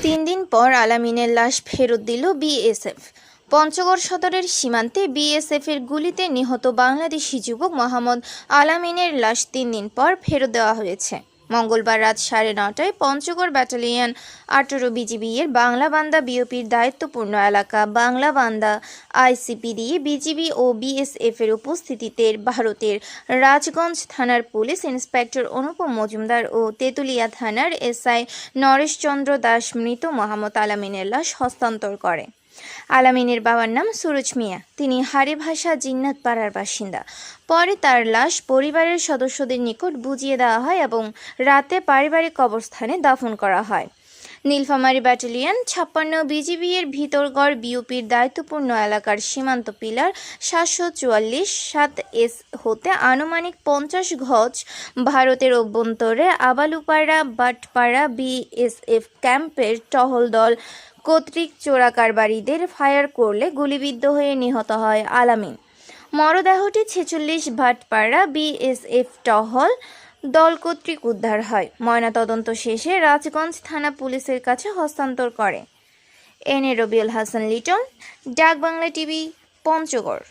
তিন দিন পর আলামিনের লাশ ফেরত দিল বিএসএফ। পঞ্চগড় সদরের সীমান্তে বিএসএফের গুলিতে নিহত বাংলাদেশি যুবক মোহাম্মদ আলামিনের লাশ ৩ দিন পর ফেরত দেওয়া হয়েছে। মঙ্গলবার রাত 9:30টায় পঞ্চগড় ব্যাটালিয়ন 18 বিজিবি এর বাংলাবান্ধা বিওপির দায়িত্বপূর্ণ এলাকা বাংলাবান্ধা আইসিপিডি বিজিবি ও বিএসএফ এর উপস্থিতিতে ভারতের রাজগঞ্জ থানার পুলিশ ইন্সপেক্টর অনুপম মজুমদার ও তেঁতুলিয়া থানার এসআই নরেশচন্দ্র দাস মৃত মোহাম্মদ আলামিনের লাশ হস্তান্তর করে। আলামিনের বাবার নাম সুরজ মিয়া। তিনি হারিভাষা জিন্নাতপাড়ার বাসিন্দা। পরে তার লাশ পরিবারের সদস্যদের নিকট বুঝিয়ে দেওয়া হয় এবং রাতে পারিবারিক কবরস্থানে দাফন করা হয়। নীলফামারী ব্যাটালিয়ন 56 বিজিবি এর ভিতরগড় বিওপির দায়িত্বপূর্ণ এলাকার সীমান্ত পিলার 744-7S হতে আনুমানিক 50 গজ ভারতের অভ্যন্তরে আবালুপাড়া বাটপাড়া বিএসএফ ক্যাম্পের টহল দল কর্তৃক চোরাকারবারিদের ফায়ার করলে গুলিবিদ্ধ হয়ে নিহত হয় আলামিন। মরদেহটি 46 ভাটপাড়া বিএসএফ টহল দল কর্তৃক উদ্ধার হয়। ময়নাতদন্ত শেষে রাজগঞ্জ থানা পুলিশের কাছে হস্তান্তর করে। এনে রবিউল হাসান লিটন, ডাক বাংলা টিভি, পঞ্চগড়।